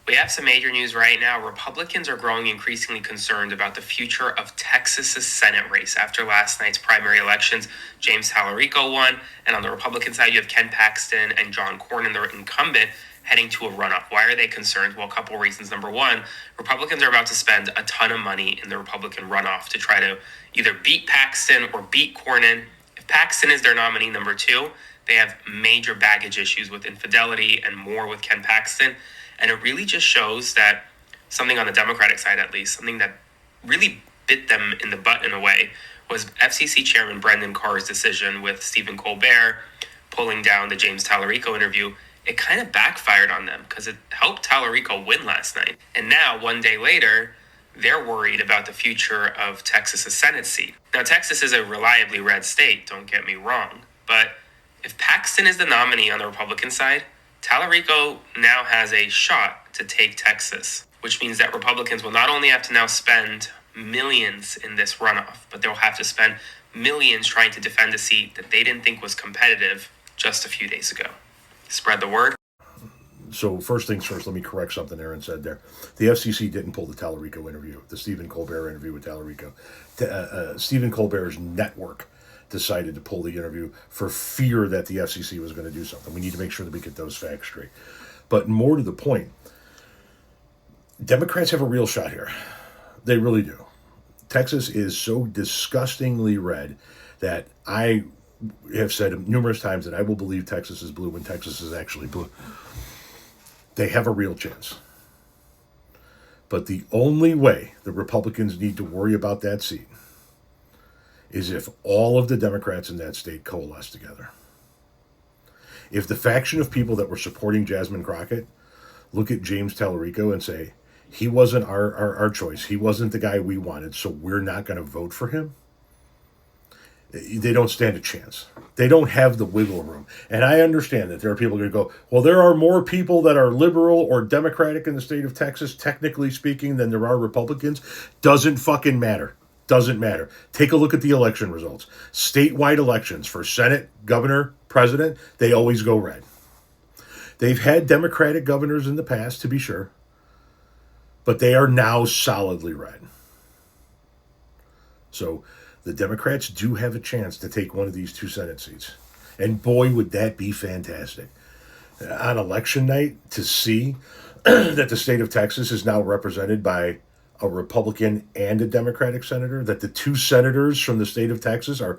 We have some major news right now. Republicans are growing increasingly concerned about the future of Texas's Senate race. After last night's primary elections, James Telerico won, and on the Republican side, you have Ken Paxton and John Cornyn, the incumbent, heading to a runoff. Why are they concerned? Well, a couple of reasons. Number one, Republicans are about to spend a ton of money in the Republican runoff to try to either beat Paxton or beat Cornyn. If Paxton is their nominee, number two, they have major baggage issues with infidelity and more with Ken Paxton. And it really just shows that something on the Democratic side, at least, something that really bit them in the butt in a way, was FCC Chairman Brendan Carr's decision with Stephen Colbert pulling down the James Telerico interview. It kind of backfired on them because it helped Telerico win last night. And now, one day later, they're worried about the future of Texas's Senate seat. Now, Texas is a reliably red state, don't get me wrong. But if Paxton is the nominee on the Republican side, Telerico now has a shot to take Texas, which means that Republicans will not only have to now spend millions in this runoff, but they'll have to spend millions trying to defend a seat that they didn't think was competitive just a few days ago. Spread the word. So first things first, let me correct something Aaron said there. The FCC didn't pull the Telerico interview, the Stephen Colbert interview with Telerico. Stephen Colbert's network decided to pull the interview for fear that the FCC was going to do something. We need to make sure that we get those facts straight. But more to the point, Democrats have a real shot here. They really do. Texas is so disgustingly red that I have said numerous times that I will believe Texas is blue when Texas is actually blue. They have a real chance. But the only way the Republicans need to worry about that seat is if all of the Democrats in that state coalesce together. If the faction of people that were supporting Jasmine Crockett look at James Telerico and say, he wasn't our choice, he wasn't the guy we wanted, so we're not going to vote for him, they don't stand a chance. They don't have the wiggle room. And I understand that there are people going to go, well, there are more people that are liberal or Democratic in the state of Texas, technically speaking, than there are Republicans. Doesn't fucking matter. Doesn't matter. Take a look at the election results. Statewide elections for Senate, governor, president, they always go red. They've had Democratic governors in the past, to be sure, but they are now solidly red. So the Democrats do have a chance to take one of these two Senate seats. And boy, would that be fantastic. On election night, to see that the state of Texas is now represented by a Republican and a Democratic senator, that the two senators from the state of Texas are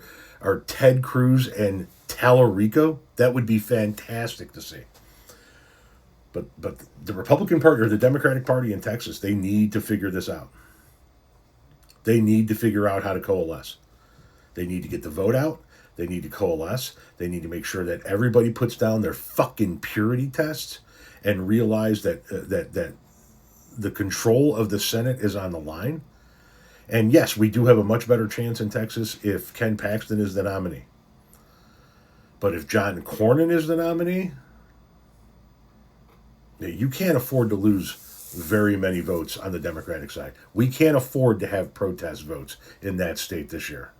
Ted Cruz and Telerico, that would be fantastic to see. But the Republican Party or the Democratic Party in Texas, they need to figure this out. They need to figure out how to coalesce. They need to get the vote out. They need to coalesce. They need to make sure that everybody puts down their fucking purity tests and realize that the control of the Senate is on the line. And yes, we do have a much better chance in Texas if Ken Paxton is the nominee. But if John Cornyn is the nominee, you can't afford to lose very many votes on the Democratic side. We can't afford to have protest votes in that state this year.